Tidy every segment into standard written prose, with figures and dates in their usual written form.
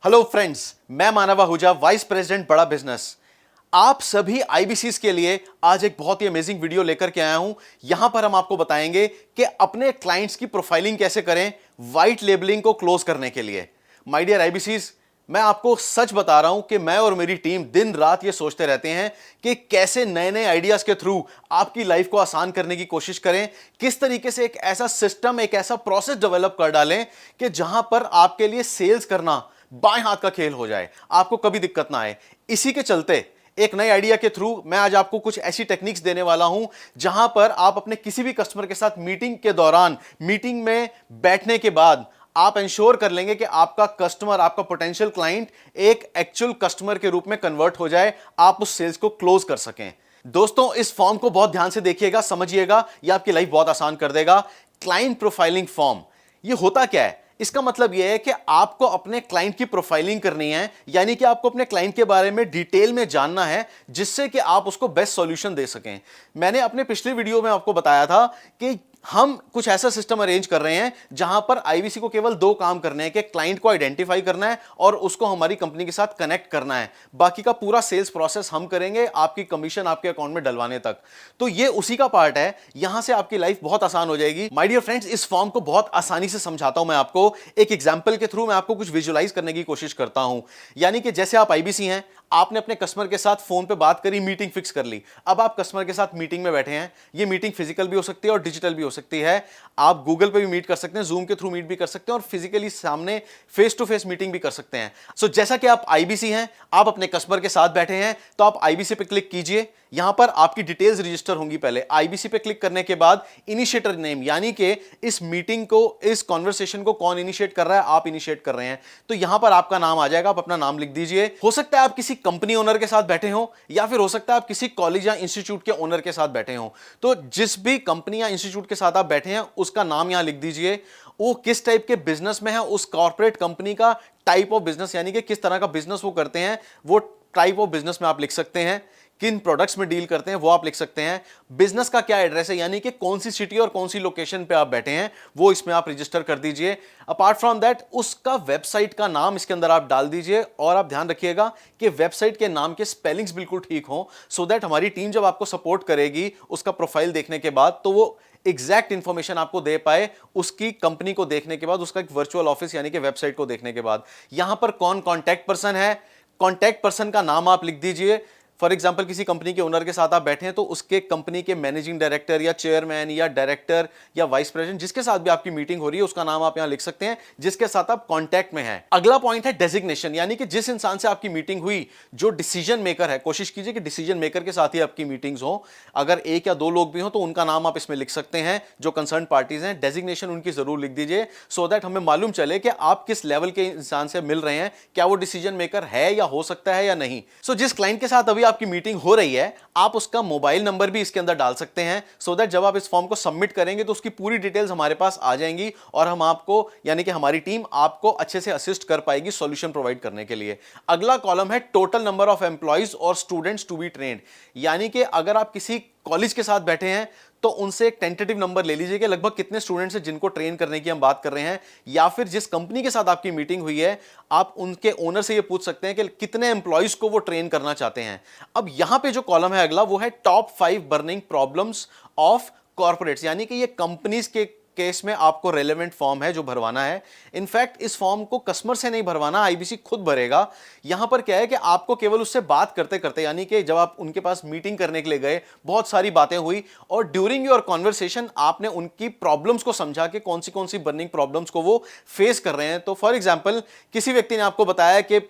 Hello friends, मैं मानव Ahuja, vice president बड़ा business. आप सभी आईबीसीज के लिए आज एक बहुत ही अमेजिंग वीडियो लेकर के आया हूं। यहां पर हम आपको बताएंगे कि अपने क्लाइंट्स की प्रोफाइलिंग कैसे करें व्हाइट लेबलिंग को क्लोज करने के लिए। माय डियर आईबीसीज, मैं आपको सच बता रहा हूं कि मैं और मेरी टीम दिन रात ये सोचते रहते हैं कि कैसे नए नए आइडियाज के थ्रू आपकी लाइफ को आसान करने की कोशिश करें, किस तरीके से एक ऐसा सिस्टम, एक ऐसा प्रोसेस डेवलप कर डालें कि जहां पर आपके लिए सेल्स करना बाएं हाथ का खेल हो जाए, आपको कभी दिक्कत ना आए। इसी के चलते एक नए आइडिया के थ्रू मैं आज आपको कुछ ऐसी टेक्निक्स देने वाला हूं जहां पर आप अपने किसी भी कस्टमर के साथ मीटिंग के दौरान, मीटिंग में बैठने के बाद आप इंश्योर कर लेंगे कि आपका कस्टमर, आपका पोटेंशियल क्लाइंट एक एक्चुअल कस्टमर के रूप में कन्वर्ट हो जाए, आप उस सेल्स को क्लोज कर सकें। दोस्तों, इस फॉर्म को बहुत ध्यान से देखिएगा, समझिएगा, यह आपकी लाइफ बहुत आसान कर देगा। क्लाइंट प्रोफाइलिंग फॉर्म, यह होता क्या है? इसका मतलब यह है कि आपको अपने क्लाइंट की प्रोफाइलिंग करनी है, यानी कि आपको अपने क्लाइंट के बारे में डिटेल में जानना है जिससे कि आप उसको बेस्ट सॉल्यूशन दे सकें। मैंने अपने पिछले वीडियो में आपको बताया था कि हम कुछ ऐसा सिस्टम अरेंज कर रहे हैं जहां पर आईबीसी को केवल दो काम करने हैं कि क्लाइंट को आइडेंटिफाई करना है और उसको हमारी कंपनी के साथ कनेक्ट करना है। बाकी का पूरा सेल्स प्रोसेस हम करेंगे, आपकी कमीशन आपके अकाउंट में डलवाने तक। तो ये उसी का पार्ट है, यहां से आपकी लाइफ बहुत आसान हो जाएगी। माय डियर फ्रेंड्स, इस फॉर्म को बहुत आसानी से समझाता हूं मैं आपको। एक एग्जांपल के थ्रू मैं आपको कुछ विजुअलाइज करने की कोशिश करता हूं। यानी कि जैसे आप आईबीसी हैं, आपने अपने कस्टमर के साथ फोन पे बात करी, मीटिंग फिक्स कर ली। अब आप कस्टमर के साथ मीटिंग में बैठे हैं। ये मीटिंग फिजिकल भी हो सकती है और डिजिटल भी हो सकती है। आप गूगल पे भी मीट कर सकते हैं, जूम के थ्रू मीट भी कर सकते हैं और फिजिकली सामने फेस टू फेस मीटिंग भी कर सकते हैं। सो जैसा कि आप आईबीसी हैं, आप अपने कस्टमर के साथ बैठे हैं, तो आप आईबीसी पे क्लिक कीजिए। यहां पर आपकी डिटेल्स रजिस्टर होंगी। पहले आईबीसी पे क्लिक करने के बाद इनिशिएटर नेम, यानी कि इस मीटिंग को, इस कॉन्वर्सेशन को कौन इनिशिएट कर रहा है, आप इनिशिएट कर रहे हैं, तो यहां पर आपका नाम आ जाएगा। आप अपना नाम लिख दीजिए। हो सकता है आप किसी कंपनी ओनर के साथ बैठे हो या फिर हो सकता है आप किसी कॉलेज या इंस्टीट्यूट के ओनर के साथ बैठे हो। तो जिस भी कंपनी या इंस्टीट्यूट के साथ आप बैठे हैं उसका नाम यहां लिख दीजिए। वो किस टाइप के बिजनेस में है, उस कॉर्पोरेट कंपनी का टाइप ऑफ बिजनेस, यानी कि किस तरह का बिजनेस वो करते हैं, वो टाइप ऑफ बिजनेस में आप लिख सकते हैं। किन प्रोडक्ट्स में डील करते हैं वो आप लिख सकते हैं। बिजनेस का क्या एड्रेस है, यानी कि कौन सी सिटी और कौन सी लोकेशन पे आप बैठे हैं, वो इसमें आप रजिस्टर कर दीजिए। अपार्ट फ्रॉम दैट, उसका वेबसाइट का नाम इसके अंदर आप डाल दीजिए और आप ध्यान रखिएगा कि वेबसाइट के नाम के स्पेलिंग्स बिल्कुल ठीक हो, सो दैट हमारी टीम जब आपको सपोर्ट करेगी उसका प्रोफाइल देखने के बाद, तो वो एग्जैक्ट इंफॉर्मेशन आपको दे पाए उसकी कंपनी को देखने के बाद, उसका एक वर्चुअल ऑफिस यानी कि वेबसाइट को देखने के बाद। यहां पर कौन कॉन्टैक्ट पर्सन है, कॉन्टैक्ट पर्सन का नाम आप लिख दीजिए। फॉर एग्जाम्पल, किसी कंपनी के ओनर के साथ आप बैठे हैं तो उसके कंपनी के मैनेजिंग डायरेक्टर या चेयरमैन या डायरेक्टर या वाइस प्रेसिडेंट, जिसके साथ भी आपकी मीटिंग हो रही है, उसका नाम आप यहां लिख सकते हैं जिसके साथ आप कांटेक्ट में हैं। अगला पॉइंट है डेजिग्नेशन, यानी कि जिस इंसान से आपकी मीटिंग हुई, जो डिसीजन मेकर है, कोशिश कीजिए कि डिसीजन मेकर के साथ ही आपकी मीटिंग्स हो। अगर एक या दो लोग भी हो तो उनका नाम आप इसमें लिख सकते हैं, जो कंसर्न पार्टीज हैं। डेजिग्नेशन उनकी जरूर लिख दीजिए, सो दैट हमें मालूम चले कि आप किस लेवल के इंसान से मिल रहे हैं, क्या वो डिसीजन मेकर है या हो सकता है या नहीं। सो जिस क्लाइंट के साथ अभी आपकी मीटिंग हो रही है, आप उसका मोबाइल नंबर भी इसके अंदर डाल सकते हैं, सो दैट जब आप इस फॉर्म को सबमिट करेंगे तो उसकी पूरी डिटेल्स हमारे पास आ जाएंगी और हम आपको, यानी कि हमारी टीम आपको अच्छे से असिस्ट कर पाएगी सॉल्यूशन प्रोवाइड करने के लिए। अगला कॉलम है टोटल नंबर ऑफ एम्प्लॉइज और स्टूडेंट्स टू बी ट्रेन्ड, यानी कि अगर आप किसी कॉलेज के साथ बैठे हैं तो उनसे एक टेंटेटिव नंबर ले लीजिए कि लगभग कितने स्टूडेंट्स हैं जिनको ट्रेन करने की हम बात कर रहे हैं। या फिर जिस कंपनी के साथ आपकी मीटिंग हुई है, आप उनके ओनर से ये पूछ सकते हैं कि कितने एम्प्लॉइज को वो ट्रेन करना चाहते हैं। अब यहां पे जो कॉलम है अगला, वो है top 5 burning problems of corporates, यानी कि ये कंपनीज के केस में आपको रेलेवेंट फॉर्म है जो भरवाना है। इनफैक्ट इस फॉर्म को कस्टमर से नहीं भरवाना, आईबीसी खुद भरेगा। यहां पर क्या है कि आपको केवल उससे बात करते करते, यानी कि जब आप उनके पास मीटिंग करने के लिए गए, बहुत सारी बातें हुई और ड्यूरिंग योर कॉन्वर्सेशन आपने उनकी प्रॉब्लम्स को समझा कि कौन सी बर्निंग प्रॉब्लम्स को वो फेस कर रहे हैं। तो फॉर एग्जाम्पल, किसी व्यक्ति ने आपको बताया कि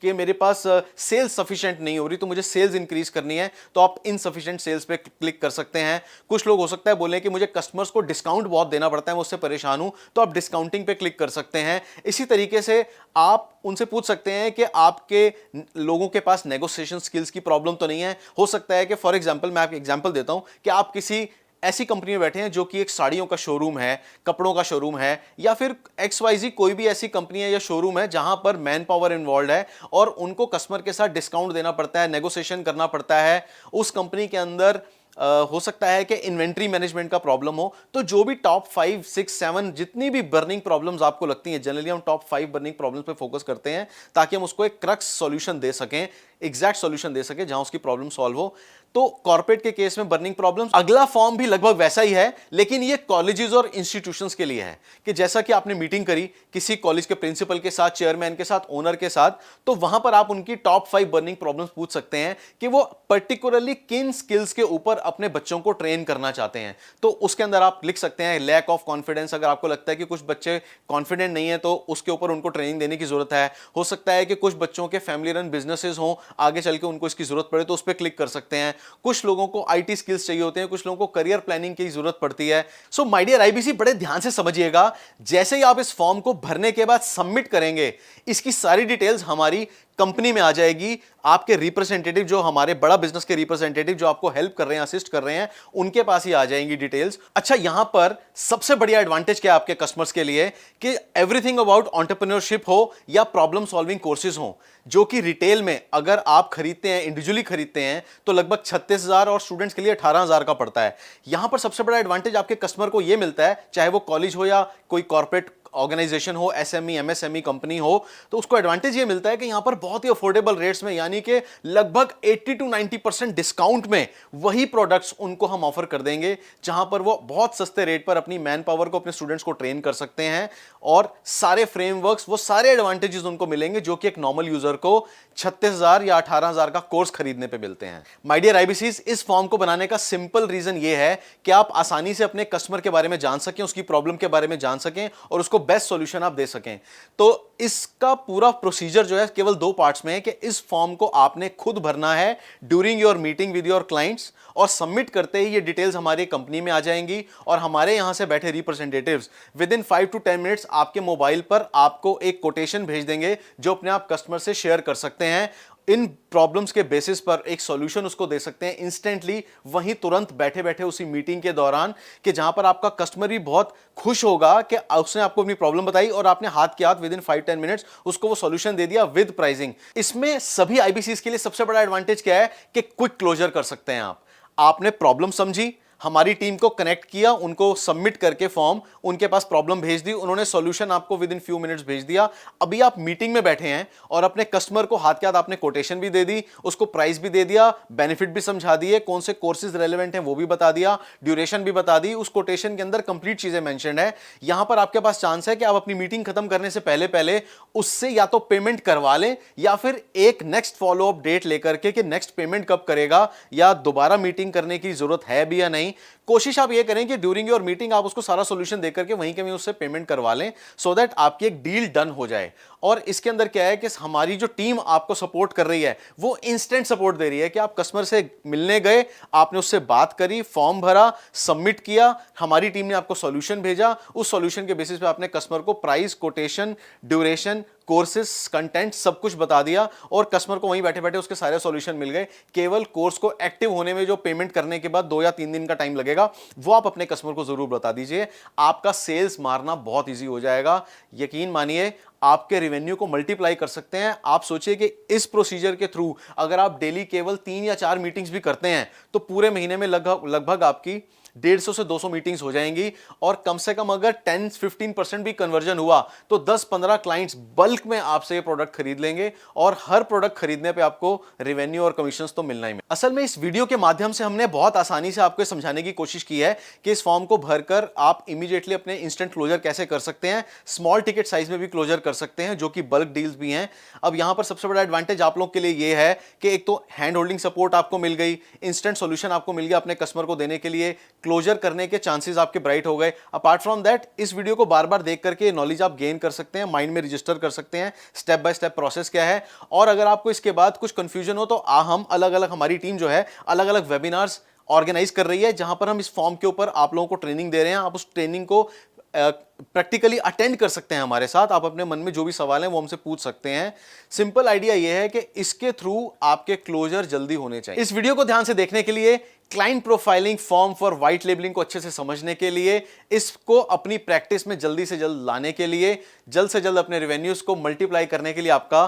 मेरे पास सेल्स सफिशिएंट नहीं हो रही, तो मुझे सेल्स इंक्रीज करनी है, तो आप इनसफिशिएंट सेल्स पे क्लिक कर सकते हैं। कुछ लोग हो सकता है बोले कि मुझे कस्टमर्स को डिस्काउंट बहुत देना पड़ता है, मैं उससे परेशान हूं, तो आप डिस्काउंटिंग पे क्लिक कर सकते हैं। इसी तरीके से आप उनसे पूछ सकते हैं कि आपके लोगों के पास नेगोशिएशन स्किल्स की प्रॉब्लम तो नहीं है। हो सकता है कि फॉर एग्जांपल, मैं आपको एग्जांपल देता हूं कि आप किसी ऐसी कंपनी में बैठे हैं जो कि एक साड़ियों का शोरूम है, कपड़ों का शोरूम है, या फिर XYZ कोई भी ऐसी कंपनी है या शोरूम है जहां पर मैन पावर इन्वॉल्व है और उनको कस्टमर के साथ डिस्काउंट देना पड़ता है, नेगोशिएशन करना पड़ता है। उस कंपनी के अंदर हो सकता है कि इन्वेंट्री मैनेजमेंट का प्रॉब्लम हो। तो जो भी टॉप 5, 6, 7 जितनी भी बर्निंग प्रॉब्लम्स आपको लगती हैं, जनरली हम टॉप 5 बर्निंग प्रॉब्लम्स पे फोकस करते हैं ताकि हम उसको एक क्रक्स सॉल्यूशन दे सकें, एग्जैक्ट सॉल्यूशन दे सकें जहां उसकी प्रॉब्लम सॉल्व हो। तो कॉर्पोरेट के केस में बर्निंग प्रॉब्लम्स, अगला फॉर्म भी लगभग वैसा ही है, लेकिन ये कॉलेजेस और इंस्टीट्यूशंस के लिए है कि जैसा कि आपने मीटिंग करी किसी कॉलेज के प्रिंसिपल के साथ, चेयरमैन के साथ, ओनर के साथ, तो वहां पर आप उनकी टॉप 5 बर्निंग प्रॉब्लम्स पूछ सकते हैं कि वो पर्टिकुलरली किन स्किल्स के ऊपर अपने बच्चों को ट्रेन करना चाहते हैं। तो उसके अंदर आप लिख सकते हैं लैक ऑफ कॉन्फिडेंस, अगर आपको लगता है कि कुछ बच्चे कॉन्फिडेंट नहीं है तो उसके ऊपर उनको ट्रेनिंग देने की जरूरत है। हो सकता है कि कुछ बच्चों के फैमिली रन बिजनेसेस हों, आगे चल के उनको इसकी जरूरत पड़े तो उस पर क्लिक कर सकते हैं। कुछ लोगों को आईटी स्किल्स चाहिए होते हैं, कुछ लोगों को करियर प्लानिंग की जरूरत पड़ती है। सो माय डियर आईबीसी, बड़े ध्यान से समझिएगा, जैसे ही आप इस फॉर्म को भरने के बाद सबमिट करेंगे, इसकी सारी डिटेल्स हमारी कंपनी में आ जाएगी। आपके रिप्रेजेंटेटिव, जो हमारे बड़ा बिजनेस के रिप्रेजेंटेटिव जो आपको हेल्प कर रहे हैं, असिस्ट कर रहे हैं, उनके पास ही आ जाएंगी डिटेल्स। अच्छा, यहां पर सबसे बढ़िया एडवांटेज क्या है आपके कस्टमर्स के लिए कि एवरीथिंग अबाउट एंटरप्रेन्योरशिप हो या प्रॉब्लम सॉल्विंग कोर्सेज हो, जो कि रिटेल में अगर आप खरीदते हैं, इंडिविजुअली खरीदते हैं, तो लगभग 36,000 और स्टूडेंट्स के लिए 18,000 का पड़ता है। यहां पर सबसे बड़ा एडवांटेज आपके कस्टमर को यह मिलता है, चाहे वो कॉलेज हो या कोई कॉर्पोरेट ऑर्गेनाइजेशन हो, एसएमई, एमएसएमई कंपनी हो, तो उसको एडवांटेज ये मिलता है कि यहां पर बहुत ही अफोर्डेबल रेट्स में, यानी कि लगभग 80 to 90% डिस्काउंट में वही प्रोडक्ट्स उनको हम ऑफर कर देंगे, जहां पर वो बहुत सस्ते रेट पर अपनी मैन पावर को, अपने स्टूडेंट्स को ट्रेन कर सकते हैं। और सारे फ्रेमवर्क्स, वो सारे एडवांटेजेस उनको मिलेंगे जो कि एक नॉर्मल यूजर को 36,000 या 18,000 का कोर्स खरीदने पे मिलते हैं। माय डियर आईबीसीज, इस फॉर्म को बनाने का सिंपल रीजन ये है कि आप आसानी से अपने कस्टमर के बारे में जान सकें, उसकी प्रॉब्लम के बारे में जान सकें और उसको बेस्ट सॉल्यूशन आप दे सकें। तो इसका पूरा प्रोसीजर जो है केवल 2 पार्ट्स में है कि इस फॉर्म को आपने खुद भरना है during your meeting with your clients, और सबमिट करते ही ये डिटेल्स हमारी कंपनी में आ जाएंगी और हमारे यहां से बैठे representatives with in 5 to 10 minutes आपके मोबाइल पर आपको एक कोटेशन भेज देंगे जो अपने आप कस्टमर से शेयर कर सकते हैं। इन प्रॉब्लम्स के बेसिस पर एक सॉल्यूशन उसको दे सकते हैं इंस्टेंटली, वहीं तुरंत बैठे बैठे उसी मीटिंग के दौरान, कि जहां पर आपका कस्टमर भी बहुत खुश होगा कि उसने आपको अपनी प्रॉब्लम बताई और आपने हाथ के हाथ विद इन 5-10 मिनट्स उसको वो सॉल्यूशन दे दिया विद प्राइसिंग। इसमें सभी आईबीसीज के लिए सबसे बड़ा एडवांटेज क्या है कि क्विक क्लोजर कर सकते हैं आपने प्रॉब्लम समझी, हमारी टीम को कनेक्ट किया, उनको सबमिट करके फॉर्म, उनके पास प्रॉब्लम भेज दी, उन्होंने सॉल्यूशन आपको विद इन फ्यू मिनट्स भेज दिया। अभी आप मीटिंग में बैठे हैं और अपने कस्टमर को हाथ के हाथ आपने कोटेशन भी दे दी, उसको प्राइस भी दे दिया, बेनिफिट भी समझा दिए, कौन से कोर्सेज रेलेवेंट हैं वो भी बता दिया, ड्यूरेशन भी बता दी, उस कोटेशन के अंदर कंप्लीट चीजें मेंशन है। यहां पर आपके पास चांस है कि आप अपनी मीटिंग खत्म करने से पहले पहले उससे या तो पेमेंट करवा लें या फिर एक नेक्स्ट फॉलो अप डेट लेकर के कि नेक्स्ट पेमेंट कब करेगा या दोबारा मीटिंग करने की जरूरत है भी या नहीं। कोशिश आप ये करें कि ड्यूरिंग योर मीटिंग आप उसको सारा सॉल्यूशन देकर के वहीं के वहीं उससे पेमेंट करवा लें, सो दैट आपकी एक डील डन हो जाए। और इसके अंदर क्या है कि हमारी जो टीम आपको सपोर्ट कर रही है वो इंस्टेंट सपोर्ट दे रही है कि आप कस्टमर से मिलने गए, आपने उससे बात करी, फॉर्म भरा, सबमिट किया, हमारी टीम ने आपको सॉल्यूशन भेजा, उस सॉल्यूशन के बेसिस पे आपने कस्टमर को price, quotation, duration, courses, content सब कुछ बता दिया और कस्टमर को वहीं बैठे बैठे उसके सारे सॉल्यूशन मिल गए। केवल कोर्स को एक्टिव होने में जो पेमेंट करने के बाद 2 या 3 दिन का टाइम लगेगा, वो आप अपने कस्टमर को जरूर बता दीजिए। आपका सेल्स मारना बहुत ईजी हो जाएगा। यकीन मानिए, आपके रेवेन्यू को मल्टीप्लाई कर सकते हैं। आप सोचिए कि इस प्रोसीजर के थ्रू अगर आप डेली केवल 3 या 4 मीटिंग्स भी करते हैं तो पूरे महीने में लगभग आपकी 150 से 200 मीटिंग्स हो जाएंगी। और कम से कम अगर 10-15% भी कन्वर्जन हुआ तो 10-15 क्लाइंट्स बल्क में आपसे ये प्रोडक्ट खरीद लेंगे और हर प्रोडक्ट खरीदने पे आपको रेवेन्यू और कमीशंस तो मिलना ही मिलना। असल में इस वीडियो के माध्यम से हमने बहुत आसानी से आपको समझाने की कोशिश की है कि इस फॉर्म को भरकर आप इमीडिएटली अपने इंस्टेंट क्लोजर कैसे कर सकते हैं, स्मॉल टिकट साइज में भी क्लोजर कर सकते हैं जो कि बल्क डील्स भी हैं। अब यहां पर सबसे बड़ा एडवांटेज आप लोग के लिए यह है कि एक तो हैंड होल्डिंग सपोर्ट आपको मिल गई, इंस्टेंट सॉल्यूशन आपको मिल गया अपने कस्टमर को देने के लिए, क्लोजर करने के चांसेस आपके ब्राइट हो गए। अपार्ट फ्रॉम दैट, इस वीडियो को बार बार देख करके नॉलेज आप गेन कर सकते हैं, माइंड में रजिस्टर कर सकते हैं स्टेप बाय स्टेप प्रोसेस क्या है। और अगर आपको इसके बाद कुछ कंफ्यूजन हो तो हम अलग अलग, हमारी टीम जो है अलग अलग वेबिनार्स ऑर्गेनाइज कर रही है जहां पर हम इस फॉर्म के ऊपर आप लोगों को ट्रेनिंग दे रहे हैं। आप उस ट्रेनिंग को प्रैक्टिकली अटेंड कर सकते हैं हमारे साथ। आप अपने मन में जो भी सवाल हैं वो हमसे पूछ सकते हैं। सिंपल आइडिया यह है कि इसके थ्रू आपके क्लोजर जल्दी होने चाहिए। इस वीडियो को ध्यान से देखने के लिए, client profiling form for white labelling को अच्छे से समझने के लिए, इसको अपनी प्रैक्टिस में जल्दी से जल्द लाने के लिए, जल्द से जल्द अपने रेवेन्यूज को मल्टीप्लाई करने के लिए आपका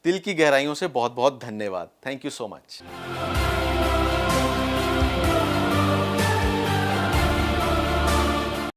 दिल की गहराइयों से बहुत बहुत धन्यवाद। Thank you so much.